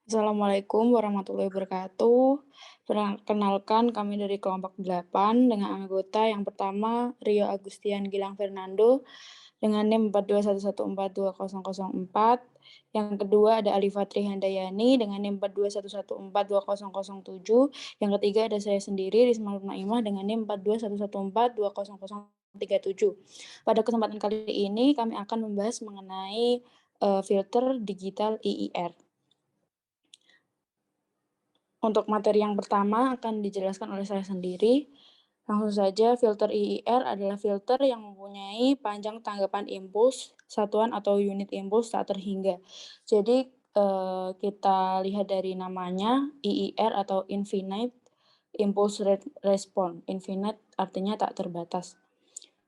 Assalamualaikum warahmatullahi wabarakatuh. Perkenalkan kami dari kelompok 8 dengan anggota yang pertama Rio Agustian Gilang Fernando dengan NIM 4211420004. Yang kedua ada Alifa Trihandayani dengan NIM 4211420007. Yang ketiga ada saya sendiri Risma Naimah dengan NIM 4211420037. Pada kesempatan kali ini kami akan membahas mengenai filter digital IIR. Untuk materi yang pertama akan dijelaskan oleh saya sendiri. Langsung saja, filter IIR adalah filter yang mempunyai panjang tanggapan impuls, satuan atau unit impuls tak terhingga. Jadi, kita lihat dari namanya, IIR atau Infinite Impulse Response. Infinite artinya tak terbatas.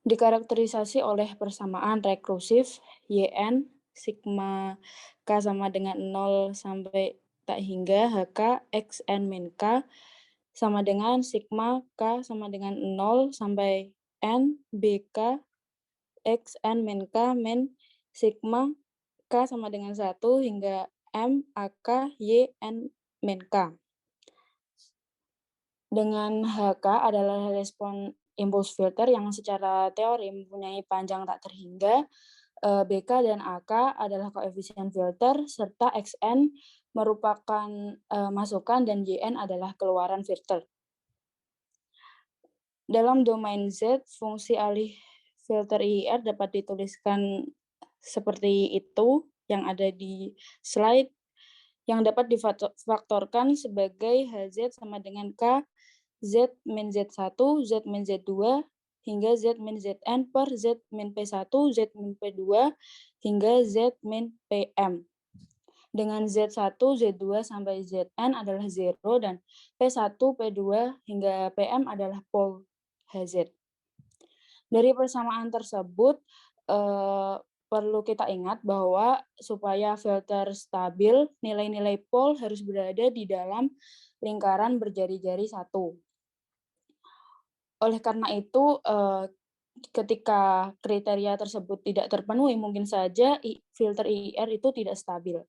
Dikarakterisasi oleh persamaan rekursif YN sigma K sama dengan 0 sampai tak hingga HK Xn min K sama dengan sigma K sama dengan 0 sampai N BK Xn min K min sigma K sama dengan 1 hingga M AK YN min K. Dengan HK adalah respon impulse filter yang secara teori mempunyai panjang tak terhingga. BK dan AK adalah koefisien filter, serta Xn merupakan masukan dan YN adalah keluaran filter. Dalam domain Z, fungsi alih filter IIR dapat dituliskan seperti itu yang ada di slide, yang dapat difaktorkan sebagai HZ sama dengan K Z min Z1, Z min Z2, hingga Z min Zn per Z min P1, Z min P2, hingga Z min Pm. Dengan Z1, Z2, sampai Zn adalah 0 dan P1, P2, hingga Pm adalah pol Hz. Dari persamaan tersebut, perlu kita ingat bahwa supaya filter stabil, nilai-nilai pol harus berada di dalam lingkaran berjari-jari 1. Oleh karena itu, ketika kriteria tersebut tidak terpenuhi, mungkin saja filter IIR itu tidak stabil.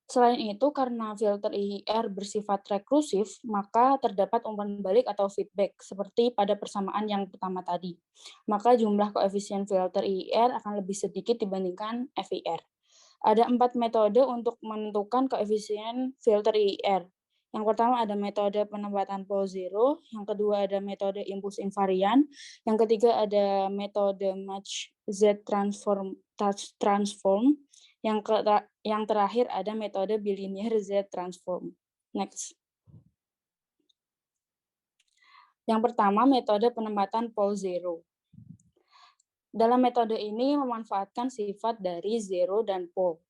Selain itu, karena filter IIR bersifat rekursif, maka terdapat umpan balik atau feedback, seperti pada persamaan yang pertama tadi. Maka jumlah koefisien filter IIR akan lebih sedikit dibandingkan FIR. Ada 4 metode untuk menentukan koefisien filter IIR. Yang pertama ada metode penempatan pol zero, yang kedua ada metode impuls invarian, yang ketiga ada metode match Z transform, yang terakhir ada metode bilinear Z transform. Next. Yang pertama metode penempatan pol zero. Dalam metode ini memanfaatkan sifat dari zero dan pol.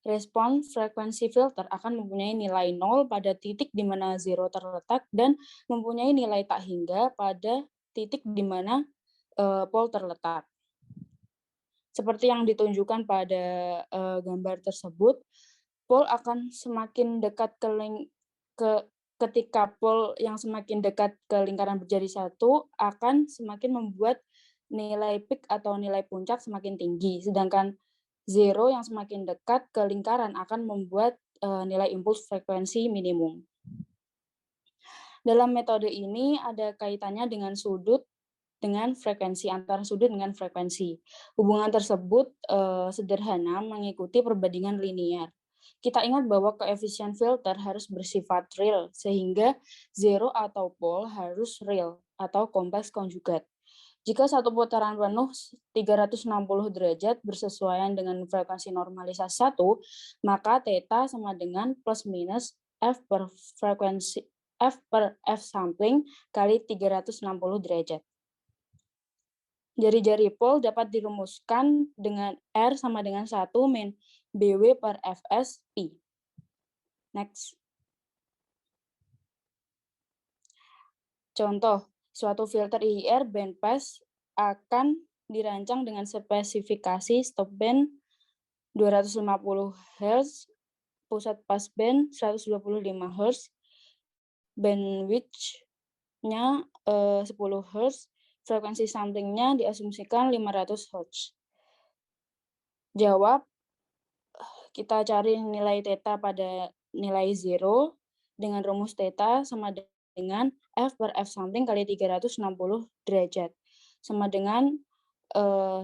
Respon frekuensi filter akan mempunyai nilai 0 pada titik di mana zero terletak dan mempunyai nilai tak hingga pada titik di mana pol terletak. Seperti yang ditunjukkan pada gambar tersebut, pol akan semakin dekat ketika pol yang semakin dekat ke lingkaran berjari 1 akan semakin membuat nilai peak atau nilai puncak semakin tinggi, sedangkan zero yang semakin dekat ke lingkaran akan membuat nilai impuls frekuensi minimum. Dalam metode ini ada kaitannya dengan sudut dengan frekuensi, antara sudut dengan frekuensi. Hubungan tersebut sederhana mengikuti perbandingan linear. Kita ingat bahwa koefisien filter harus bersifat real, sehingga zero atau pol harus real atau kompleks konjugat. Jika satu putaran penuh 360 derajat bersesuaian dengan frekuensi normalisasi 1, maka theta sama dengan plus minus F per frekuensi F per F sampling kali 360 derajat. Jari-jari pol dapat dirumuskan dengan R sama dengan 1 min BW per Fs Pi. Next. Contoh, suatu filter IIR bandpass akan dirancang dengan spesifikasi stop band 250 Hz, pusat pas band 125 Hz, bandwidth-nya 10 Hz, frekuensi sampling-nya diasumsikan 500 Hz. Jawab, kita cari nilai theta pada nilai 0 dengan rumus theta sama dengan F per F sampling kali 360 derajat. Sama dengan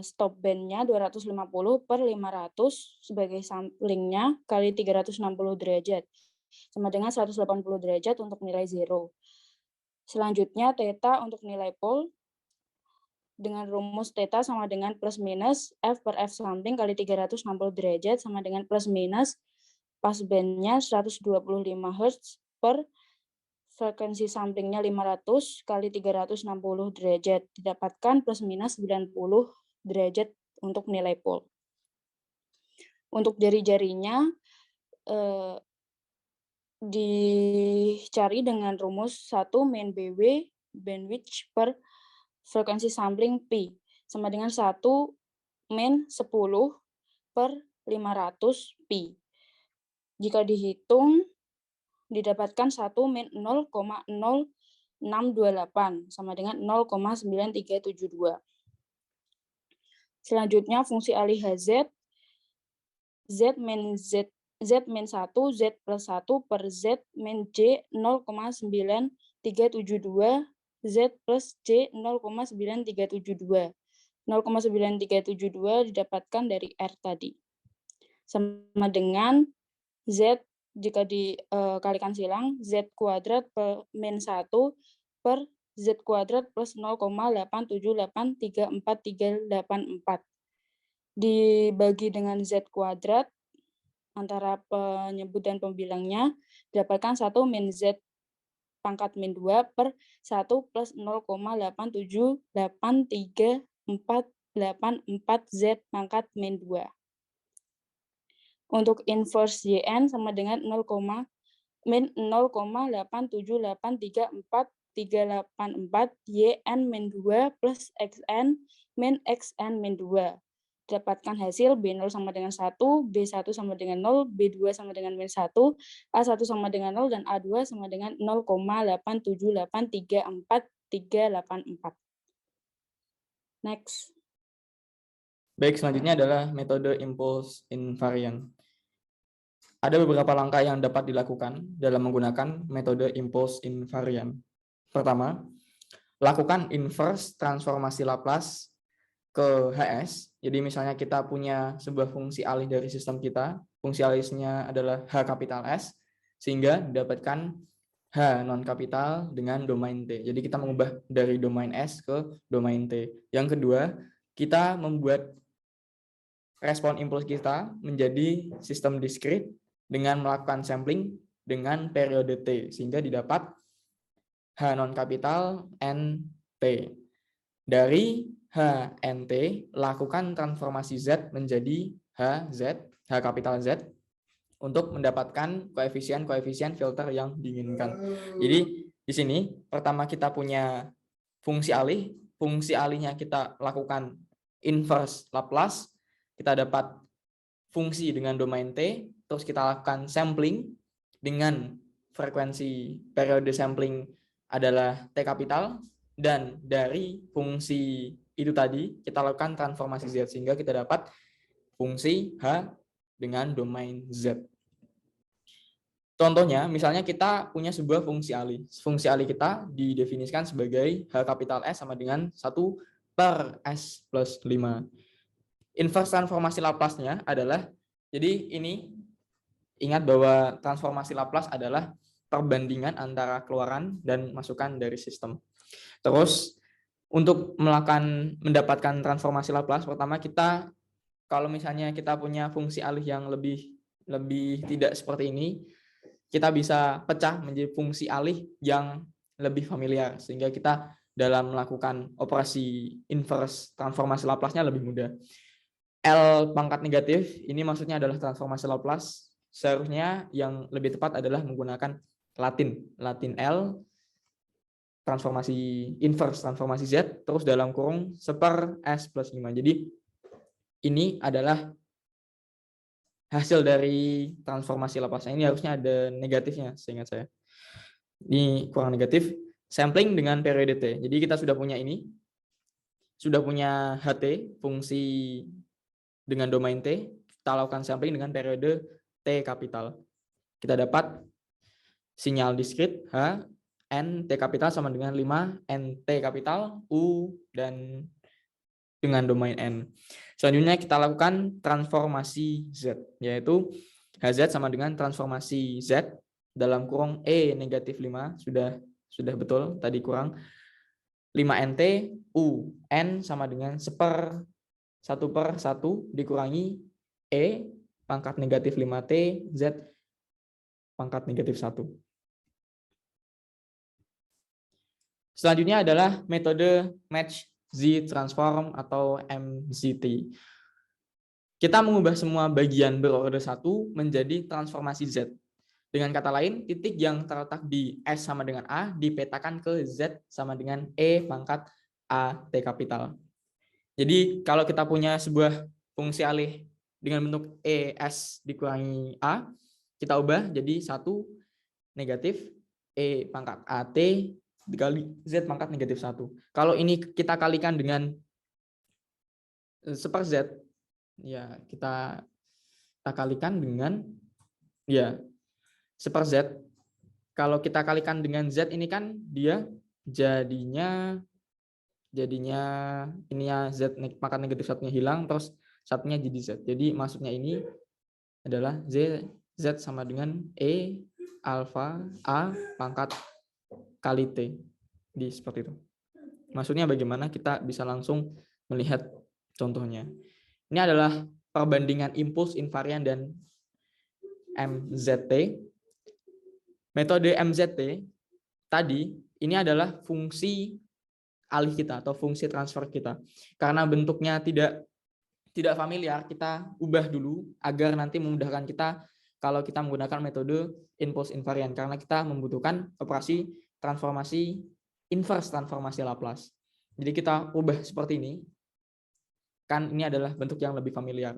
stop band-nya 250 per 500 sebagai samplingnya kali 360 derajat. Sama dengan 180 derajat untuk nilai 0. Selanjutnya theta untuk nilai pole dengan rumus theta sama dengan plus minus F per F sampling kali 360 derajat sama dengan plus minus pas band-nya 125 Hz per frekuensi samplingnya 500 kali 360 derajat. Didapatkan plus minus 90 derajat untuk nilai pole. Untuk jari-jarinya dicari dengan rumus 1 min BW bandwidth per frekuensi sampling pi sama dengan 1 min 10 per 500 pi. Jika dihitung, didapatkan 1 min 0,0628 sama dengan 0,9372. Selanjutnya fungsi alih HZ, Z min 1, Z plus 1 per Z min J 0,9372, Z plus J 0,9372. 0,9372 didapatkan dari R tadi. Sama dengan Z jika dikalikan silang, Z kuadrat per min 1 per Z kuadrat plus 0,8783434. Dibagi dengan Z kuadrat, antara penyebut dan pembilangnya, didapatkan 1 min Z pangkat min 2 per 1 plus 0,8783484 Z pangkat min 2. Untuk inverse YN sama dengan min 0,8783484 YN min 2 plus XN min XN min 2. Dapatkan hasil B0 sama dengan 1, B1 sama dengan 0, B2 sama dengan min 1, A1 sama dengan 0, dan A2 sama dengan 0,8783434. Next. Baik, selanjutnya adalah metode impulse invariant. Ada beberapa langkah yang dapat dilakukan dalam menggunakan metode impulse invariant. Pertama, lakukan inverse transformasi Laplace ke HS. Jadi misalnya kita punya sebuah fungsi alih dari sistem kita, fungsi alihnya adalah H kapital S, sehingga didapatkan H non kapital dengan domain T. Jadi kita mengubah dari domain S ke domain T. Yang kedua, kita membuat respon impuls kita menjadi sistem diskrit dengan melakukan sampling dengan periode T, sehingga didapat H non kapital NT. Dari HNT, lakukan transformasi Z menjadi HZ, H kapital Z, untuk mendapatkan koefisien-koefisien filter yang diinginkan. Jadi di sini pertama kita punya fungsi alihnya kita lakukan inverse Laplace, kita dapat fungsi dengan domain T, terus kita lakukan sampling dengan frekuensi periode sampling adalah T kapital, dan dari fungsi itu tadi kita lakukan transformasi Z sehingga kita dapat fungsi H dengan domain Z. Contohnya, misalnya kita punya sebuah fungsi alih. Fungsi alih kita didefinisikan sebagai H kapital S sama dengan 1 per S plus 5. Inverse transformasi Laplace-nya adalah, jadi ini ingat bahwa transformasi Laplace adalah perbandingan antara keluaran dan masukan dari sistem. Terus untuk mendapatkan transformasi Laplace, pertama kita kalau misalnya kita punya fungsi alih yang lebih tidak seperti ini, kita bisa pecah menjadi fungsi alih yang lebih familiar sehingga kita dalam melakukan operasi inverse transformasi Laplace-nya lebih mudah. L pangkat negatif ini maksudnya adalah transformasi Laplace. Seharusnya yang lebih tepat adalah menggunakan Latin L transformasi inverse transformasi Z terus dalam kurung 1/s plus 5. Jadi ini adalah hasil dari transformasi Laplace. Ini harusnya ada negatifnya seingat saya. Ini kurang negatif. Sampling dengan periode T. Jadi kita sudah punya ini. Sudah punya HT fungsi dengan domain T. kita lakukan sampling dengan periode T kapital. Kita dapat sinyal diskrit H, N, T kapital sama dengan 5, N, T kapital, U, dan dengan domain N. Selanjutnya kita lakukan transformasi Z, yaitu HZ sama dengan transformasi Z dalam kurung E negatif 5, sudah betul tadi kurang. 5NT, U, N sama dengan 1/1 dikurangi E pangkat negatif 5T, Z pangkat negatif 1. Selanjutnya adalah metode match Z transform atau MZT. Kita mengubah semua bagian berorde 1 menjadi transformasi Z. Dengan kata lain, titik yang terletak di S sama dengan A dipetakan ke Z sama dengan E pangkat A T kapital. Jadi kalau kita punya sebuah fungsi alih dengan bentuk ES dikurangi A, kita ubah jadi 1 negatif E pangkat AT dikali Z pangkat negatif 1. Kalau ini kita kalikan dengan 1/Z, ya kita kalikan dengan 1/Z. Kalau kita kalikan dengan Z ini kan dia jadinya ininya Z pangkat negatif 1-nya hilang, terus satunya jadi Z. Jadi maksudnya ini adalah Z sama dengan E alfa A pangkat kali T. Seperti itu. Maksudnya bagaimana, kita bisa langsung melihat contohnya. Ini adalah perbandingan impuls invarian dan MZT. Metode MZT tadi ini adalah fungsi alih kita atau fungsi transfer kita. Karena bentuknya tidak familiar, kita ubah dulu agar nanti memudahkan kita kalau kita menggunakan metode impuls invarian, karena kita membutuhkan operasi transformasi inverse transformasi Laplace. Jadi kita ubah seperti ini, kan ini adalah bentuk yang lebih familiar.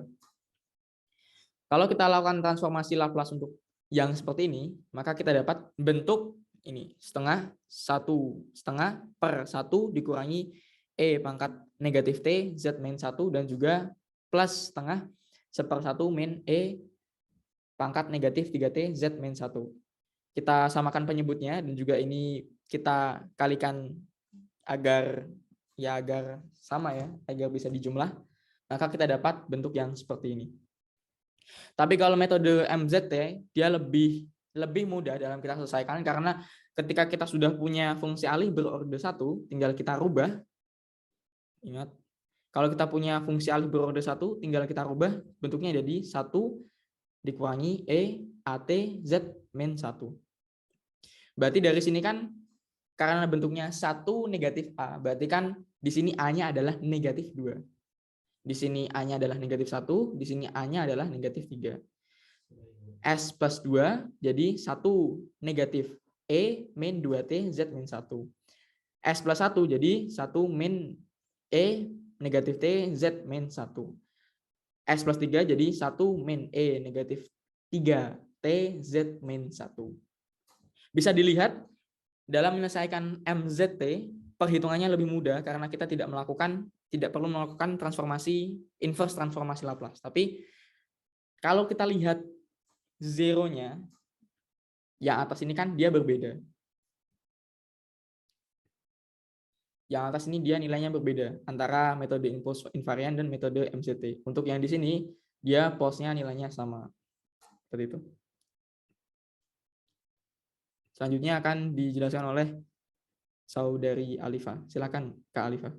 Kalau kita lakukan transformasi Laplace untuk yang seperti ini, maka kita dapat bentuk ini 1/1 dikurangi E pangkat negatif T Z min 1 dan juga plus 1/1 min E pangkat negatif 3T Z min 1. Kita samakan penyebutnya dan juga ini kita kalikan agar sama ya, agar bisa dijumlah, maka kita dapat bentuk yang seperti ini. Tapi kalau metode MZT dia lebih mudah dalam kita selesaikan, karena ketika kita sudah punya fungsi alih berorde 1, tinggal kita rubah. Ingat, kalau kita punya fungsi alih berorde 1, tinggal kita rubah bentuknya jadi 1 dikurangi E AT Z min 1. Berarti dari sini kan karena bentuknya 1 negatif A, berarti kan di sini A-nya adalah negatif 2. Di sini A-nya adalah negatif 1, di sini A-nya adalah negatif 3. S plus 2 jadi 1 negatif E min 2T Z min 1. S plus 1 jadi 1 min E negatif T Z min 1. S plus 3 jadi 1 min E negatif 3T Z min 1. Bisa dilihat dalam menyelesaikan MZT, perhitungannya lebih mudah karena kita tidak perlu melakukan transformasi inverse transformasi Laplace. Tapi kalau kita lihat zeronya yang atas ini kan dia berbeda. Yang atas ini dia nilainya berbeda antara metode impuls invarian dan metode MZT. Untuk yang di sini dia pulse-nya nilainya sama. Seperti itu. Selanjutnya akan dijelaskan oleh Saudari Alifa. Silakan Kak Alifa.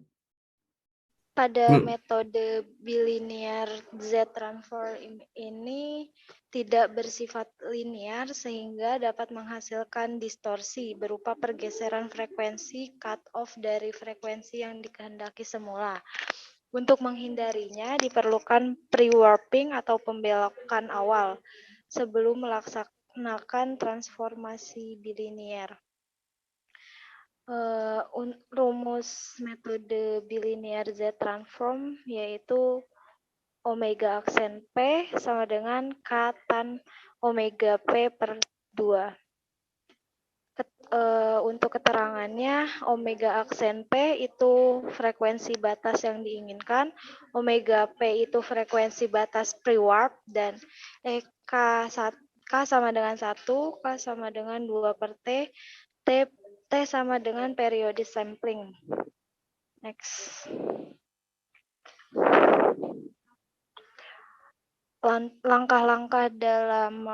Pada metode bilinear Z transform ini tidak bersifat linear sehingga dapat menghasilkan distorsi berupa pergeseran frekuensi cut-off dari frekuensi yang dikehendaki semula. Untuk menghindarinya diperlukan pre-warping atau pembelokan awal sebelum melaksanakan transformasi bilinear. Rumus metode bilinear Z transform yaitu omega aksen P sama dengan K tan omega P per 2. untuk keterangannya, omega aksen P itu frekuensi batas yang diinginkan, omega P itu frekuensi batas pre-warp, dan K sama dengan 1, K sama dengan 2 per T, T sama dengan periode sampling. Next. Langkah-langkah dalam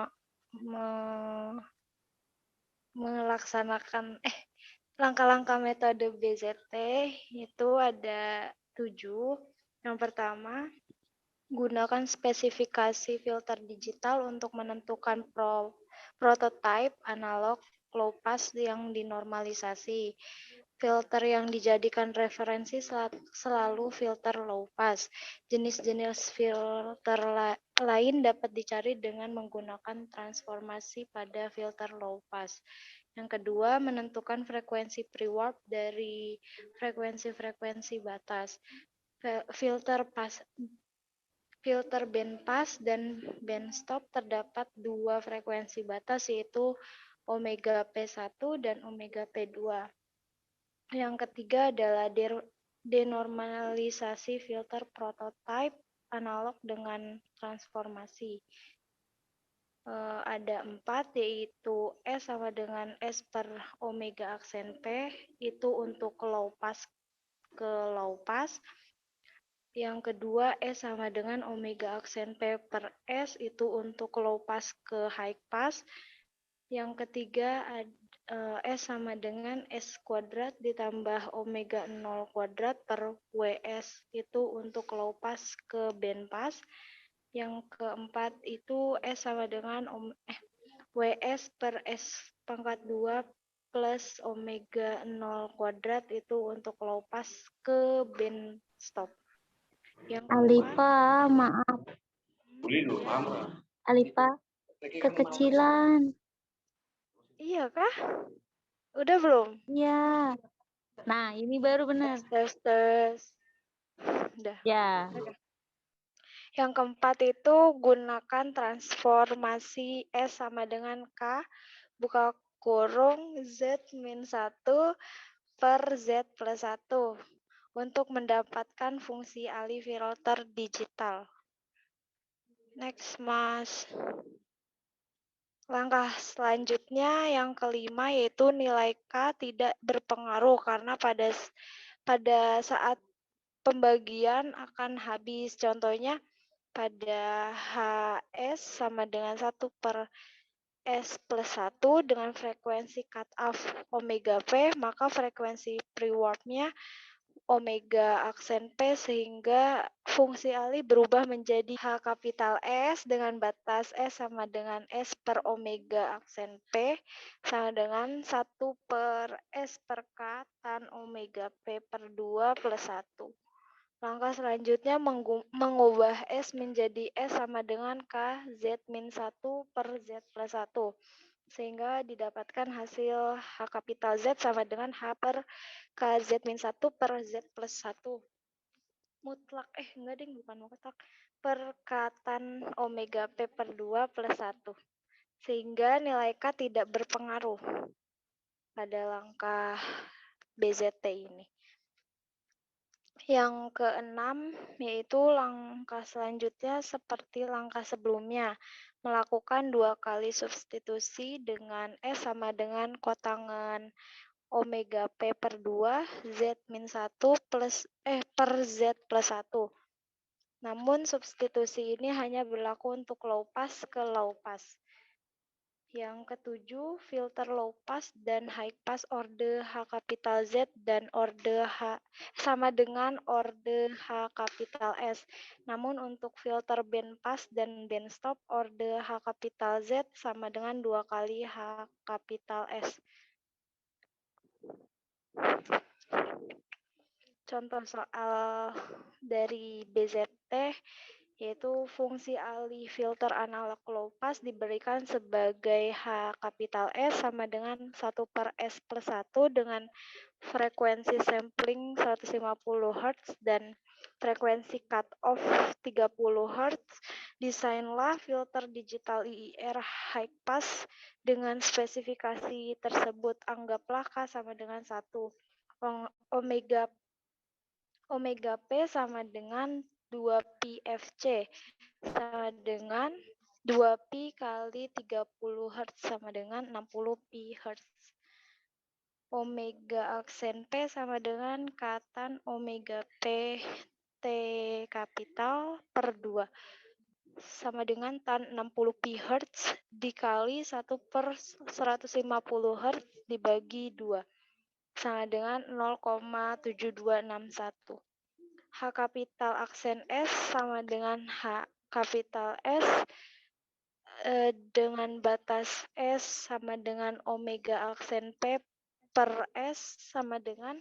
melaksanakan langkah-langkah metode BZT itu ada 7. Yang pertama, gunakan spesifikasi filter digital untuk menentukan prototype analog low pass yang dinormalisasi. Filter yang dijadikan referensi selalu filter low pass. Jenis-jenis filter lain dapat dicari dengan menggunakan transformasi pada filter low pass. Yang kedua, menentukan frekuensi pre-warp dari frekuensi-frekuensi batas. Filter bandpass dan bandstop terdapat 2 frekuensi batas, yaitu omega P1 dan omega P2. Yang ketiga adalah denormalisasi filter prototype analog dengan transformasi. Ada 4, yaitu S sama dengan S per omega aksen P, itu untuk low pass ke low pass. Yang kedua, S sama dengan omega aksen P per S, itu untuk low pass ke high pass. Yang ketiga, S sama dengan S kuadrat ditambah omega 0 kuadrat per WS, itu untuk low pass ke band pass. Yang keempat itu S sama dengan WS per S pangkat 2 plus omega 0 kuadrat, itu untuk low pass ke band stop. Yang Alifa, maaf. Alifa, kekecilan. Iya kah? Udah belum? Ya. Nah, ini baru benar. Tes. Udah. Ya. Oke. Yang keempat itu gunakan transformasi S sama dengan K, buka kurung Z min 1 per Z plus 1 untuk mendapatkan fungsi alih filter digital. Next, Mas. Langkah selanjutnya yang kelima yaitu nilai K tidak berpengaruh karena pada saat pembagian akan habis. Contohnya pada HS sama dengan 1 per S plus 1 dengan frekuensi cutoff omega P, maka frekuensi pre-warp-nya omega aksen P, sehingga fungsi alih berubah menjadi H kapital S dengan batas S sama dengan S per omega aksen P sama dengan 1 per S per K tan omega P per 2 plus 1. Langkah selanjutnya mengubah S menjadi S sama dengan K Z min 1 per Z plus 1. Sehingga didapatkan hasil H kapital Z sama dengan H per KZ min 1 per Z plus 1. Mutlak, enggak ding, bukan mutlak. Perkatan omega P per 2 plus 1. Sehingga nilai K tidak berpengaruh pada langkah BZT ini. Yang keenam, yaitu langkah selanjutnya seperti langkah sebelumnya. Melakukan 2 kali substitusi dengan S sama dengan kotangan omega P per 2 Z min 1 plus per Z plus 1. Namun substitusi ini hanya berlaku untuk low pass ke low pass. Yang ketujuh, filter low pass dan high pass orde H kapital Z dan orde H sama dengan orde H kapital S. Namun untuk filter band pass dan band stop orde H kapital Z sama dengan 2 kali H kapital S. Contoh soal dari BZT yaitu fungsi alih filter analog low pass diberikan sebagai H kapital S sama dengan 1 per S plus 1 dengan frekuensi sampling 150 Hz dan frekuensi cut-off 30 Hz, desainlah filter digital IIR high pass dengan spesifikasi tersebut. Anggaplah K sama dengan 1. Omega P sama dengan 2 pi FC sama dengan 2 pi kali 30 Hz sama dengan 60 pi Hz. Omega aksen P sama dengan katan omega P T kapital per 2 sama dengan tan 60 pi Hz dikali 1 per 150 Hz dibagi 2 sama dengan 0,7261. H kapital aksen S sama dengan H kapital S dengan batas S sama dengan omega aksen P per S sama dengan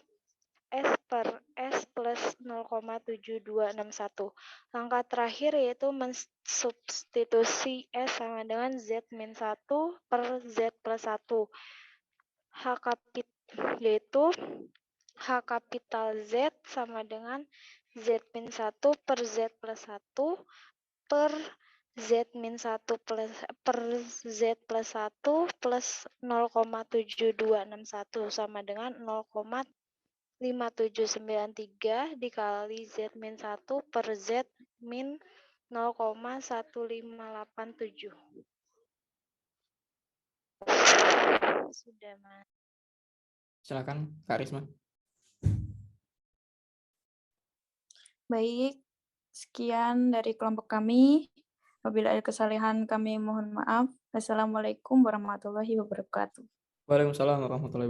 S per S plus 0,7261. Langkah terakhir yaitu mensubstitusi S sama dengan Z min 1 per Z plus 1. Yaitu H kapital Z sama dengan Z min 1 per Z plus 1 per Z min 1 plus per Z plus 1 plus 0,7261 sama dengan 0,5793 dikali Z min 1 per Z min 0,1587. Sudah, Mas. Silakan, Kak Risma. Baik, sekian dari kelompok kami. Apabila ada kesalahan kami mohon maaf. Assalamualaikum warahmatullahi wabarakatuh. Waalaikumsalam warahmatullahi wabarakatuh.